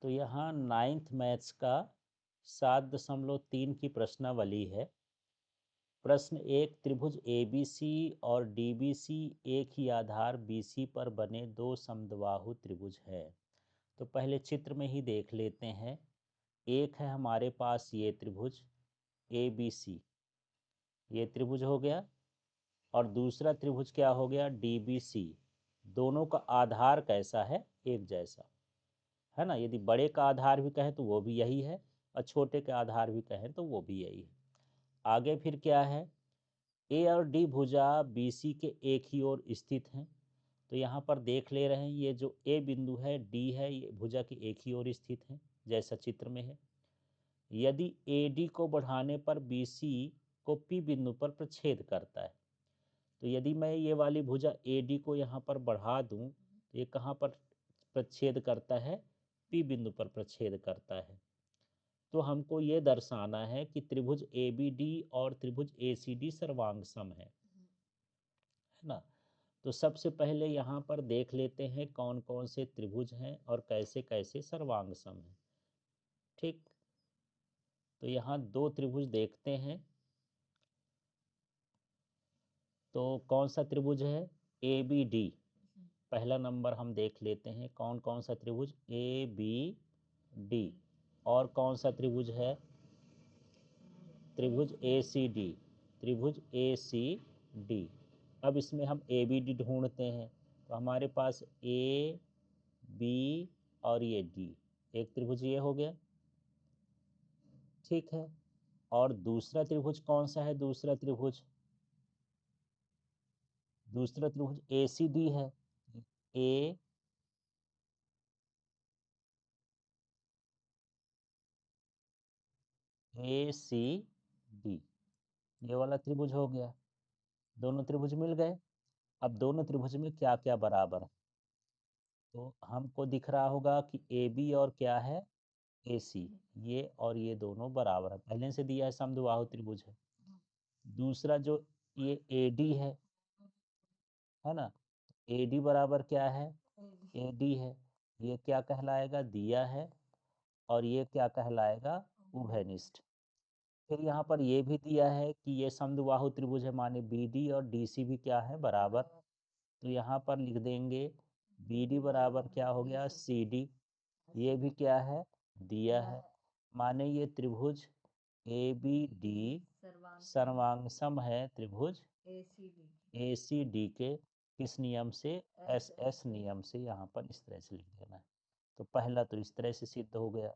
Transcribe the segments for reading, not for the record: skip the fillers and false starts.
तो यहाँ 9th maths का 7.3 की प्रश्नावली है। प्रश्न एक, त्रिभुज ABC और DBC एक ही आधार BC पर बने दो समद्बाहु त्रिभुज है। तो पहले चित्र में ही देख लेते हैं। एक है हमारे पास ये त्रिभुज ABC, ये त्रिभुज हो गया, और दूसरा त्रिभुज क्या हो गया, DBC। दोनों का आधार कैसा है, एक जैसा है ना। यदि बड़े का आधार भी कहें तो वो भी यही है, और छोटे के आधार भी कहें तो वो भी यही है। आगे फिर क्या है, ए और डी भुजा BC के एक ही ओर स्थित हैं। तो यहाँ पर देख ले रहे हैं, ये जो ए बिंदु है, डी है, ये भुजा के एक ही ओर स्थित है जैसा चित्र में है। यदि AD को बढ़ाने पर BC को P बिंदु पर प्रछेद करता है। तो यदि मैं ये वाली भुजा AD को यहाँ पर बढ़ा दूँ तो ये कहाँ पर प्रच्छेद करता है, P बिंदु पर प्रच्छेद करता है। तो हमको ये दर्शाना है कि त्रिभुज ABD और त्रिभुज ACD सर्वांग सम है ना। तो सबसे पहले यहाँ पर देख लेते हैं कौन कौन से त्रिभुज हैं और कैसे कैसे सर्वांग सम है। ठीक, तो यहाँ दो त्रिभुज देखते हैं। तो कौन सा त्रिभुज है, ABD। पहला नंबर हम देख लेते हैं, कौन कौन सा त्रिभुज, ABD। और कौन सा त्रिभुज है, त्रिभुज ACD, त्रिभुज ACD। अब इसमें हम ABD ढूंढते हैं। तो हमारे पास A, B और ये D, एक त्रिभुज ये हो गया। ठीक है, और दूसरा त्रिभुज कौन सा है, दूसरा त्रिभुज ACD है। ए ACD, ये वाला त्रिभुज हो गया। दोनों त्रिभुज मिल गए। अब दोनों त्रिभुज में क्या क्या बराबर है, तो हमको दिख रहा होगा कि AB और क्या है, AC, ये और ये दोनों बराबर है, पहले से दिया है, समद्विबाहु त्रिभुज है। दूसरा जो ये AD है ना, AD बराबर क्या है, AD है, ये क्या कहलाएगा, दिया है, और ये क्या कहलाएगा, उभयनिष्ठ। फिर यहाँ पर ये भी दिया है कि ये समद्विबाहु त्रिभुज है, माने BD और DC भी क्या है, बराबर। तो यहाँ पर लिख देंगे BD बराबर क्या हो गया, CD। ये भी क्या है, दिया है, माने ये त्रिभुज ABD सर्वांगसम है त्रिभुज ACD के किस नियम से, SS नियम से। यहाँ पर इस तरह से लिख देना है। तो पहला तो इस तरह से सिद्ध हो गया।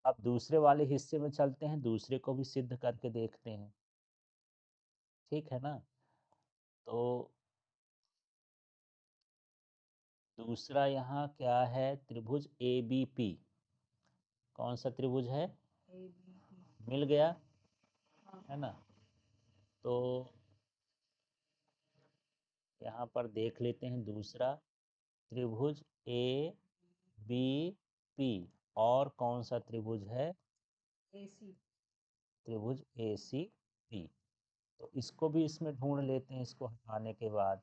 अब दूसरे वाले हिस्से में चलते हैं, दूसरे को भी सिद्ध करके देखते हैं। ठीक है ना। तो दूसरा यहाँ क्या है, त्रिभुज ABP। कौन सा त्रिभुज है, मिल गया है ना। तो यहाँ पर देख लेते हैं दूसरा त्रिभुज ABP। और कौन सा त्रिभुज है, त्रिभुज ACP। तो इसको भी इसमें ढूंढ लेते हैं, इसको हटाने के बाद।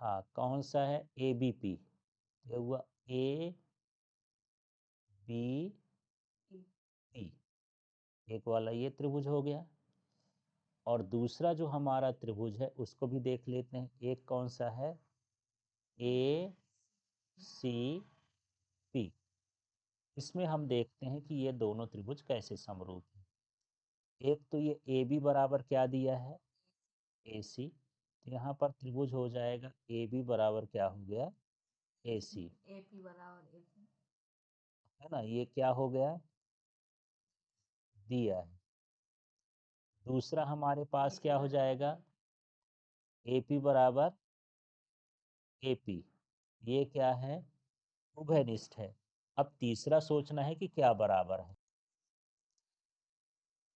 हाँ, कौन सा है, ABP। ये हुआ ABP, एक वाला ये त्रिभुज हो गया। और दूसरा जो हमारा त्रिभुज है उसको भी देख लेते हैं, एक कौन सा है, ACP। इसमें हम देखते हैं कि ये दोनों त्रिभुज कैसे समरूप हैं। एक तो ये AB बराबर क्या दिया है, AC। तो यहाँ पर त्रिभुज हो जाएगा AB बराबर क्या हो गया, AC, है ना। ये क्या हो गया, दिया है। दूसरा हमारे पास क्या हो जाएगा, AP बराबर AP, ये क्या है, उभयनिष्ठ है। अब तीसरा सोचना है कि क्या बराबर है।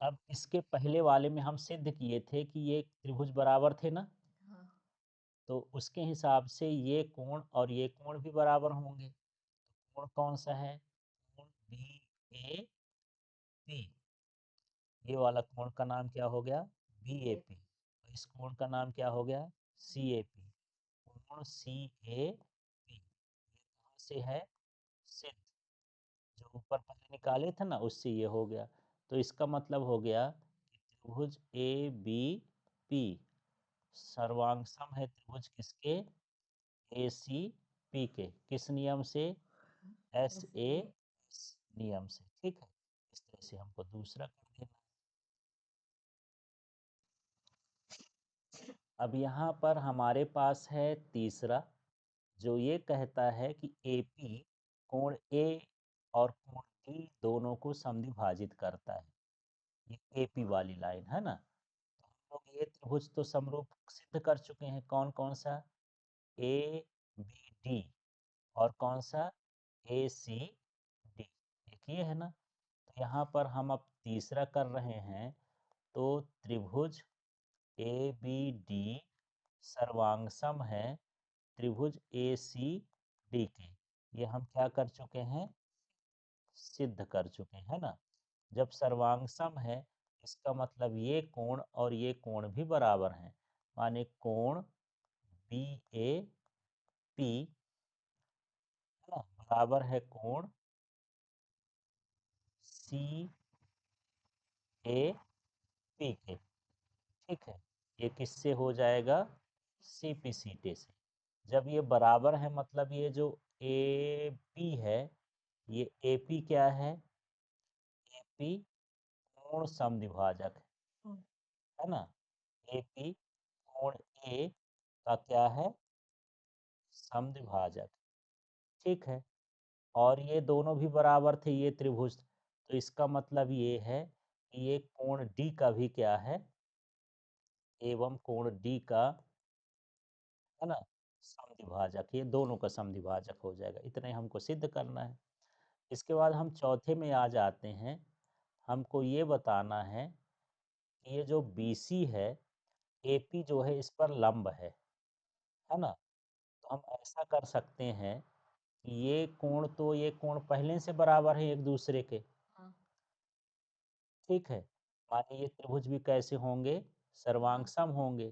अब इसके पहले वाले में हम सिद्ध किए थे कि ये त्रिभुज बराबर थे ना। तो उसके हिसाब से ये कोण और ये कोण भी बराबर होंगे। कोण कौन सा है, कोण BAP। ये वाला कोण का नाम क्या हो गया, BAP। इस कोण का नाम क्या हो गया, CAP। कोण सी ए पी, कहाँ से है, सिद्ध, जो ऊपर पहले निकाले थे ना उससे ये हो गया। तो इसका मतलब हो गया कि त्रिभुज ए बी पी सर्वांग सम है त्रिभुज किसके, ए सी पी के, किस नियम से, एस ए नियम से। ठीक है, इस तरह से हमको दूसरा कर देना। अब यहाँ पर हमारे पास है तीसरा, जो ये कहता है कि एपी कोण ए और कोण डी दोनों को समद्विभाजित करता है। ये एपी वाली लाइन है ना, तो हम लोग ये त्रिभुज तो समरूप सिद्ध कर चुके हैं। कौन कौन सा, ए बी डी, और कौन सा, ए सी डी, एक ये है ना। तो यहाँ पर हम अब तीसरा कर रहे हैं, तो त्रिभुज ए बी डी सर्वांगसम है त्रिभुज ए सी डी के। ये हम क्या कर चुके हैं, सिद्ध कर चुके हैं ना। जब सर्वांगसम है, इसका मतलब ये कोण और ये कोण भी बराबर हैं, माने कोण बी ए पी है ना बराबर है कोण सी ए पी के। ठीक है, ये किससे हो जाएगा, सी पी सीटे से। जब ये बराबर है मतलब ये जो ए पी है, ये ए पी क्या है, ए पी कोण समद्विभाजक है ना। ए पी कोण ए का क्या है, समद्विभाजक। ठीक है, और ये दोनों भी बराबर थे ये त्रिभुज, तो इसका मतलब ये है कि ये कोण डी का भी क्या है, एवं कोण डी का है ना समद्विभाजक, ये दोनों का समद्विभाजक हो जाएगा। इतना ही हमको सिद्ध करना है। इसके बाद हम चौथे में आ जाते हैं। हमको ये बताना है कि ये जो BC है, AP जो है इस पर लंब है ना। तो हम ऐसा कर सकते हैं कि ये कोण तो ये कोण पहले से बराबर है एक दूसरे के। ठीक है, मानिए ये त्रिभुज भी कैसे होंगे, सर्वांग सम होंगे।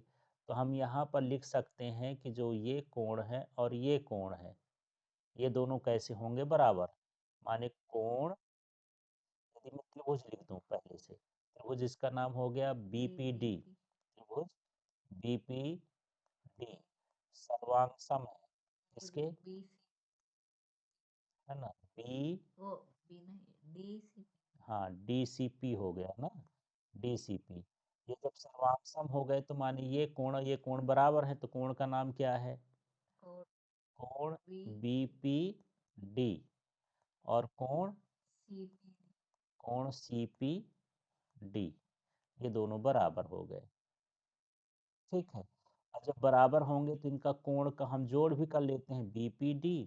तो हम यहाँ पर लिख सकते हैं कि जो ये कोण है और ये कोण है, ये दोनों कैसे होंगे, बराबर। माने कोण, यदि मैं त्रिभुज लिख दूं पहले से, त्रिभुज इसका नाम हो गया BPD, त्रिभुज BPD सर्वांग सम है इसके, है ना, बी, हाँ DCP हो गया ना, DCP। ये जब सर्वांग हो गए तो मानिए ये कोण बराबर है, तो कोण का नाम क्या है, कोण BPD, और कोण CPD, ये दोनों बराबर हो गए। ठीक है, और जब बराबर होंगे तो इनका कोण का हम जोड़ भी कर लेते हैं, BPD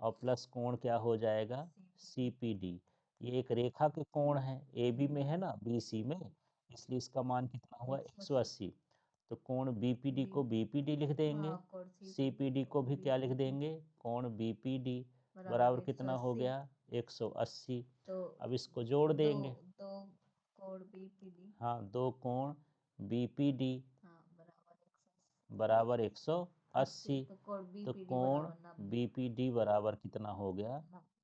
और प्लस कोण क्या हो जाएगा, CPD। ये एक रेखा के कोण है, AB में है ना, BC में, इसलिए इसका मान कितना हुआ, 180। तो कोण BPD को BPD लिख देंगे, CPD को भी क्या लिख देंगे, कोण BPD बराबर कितना हो गया, 180। अब इसको जोड़ देंगे, हाँ, दो कोण BPD बराबर 180। तो कोण BPD बराबर कितना हो गया,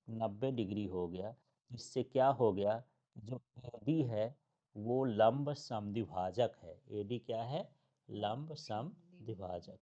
90 डिग्री हो गया। इससे क्या हो गया, जो AD है वो लंब समद्विभाजक है। AD क्या है, लंब समद्विभाजक।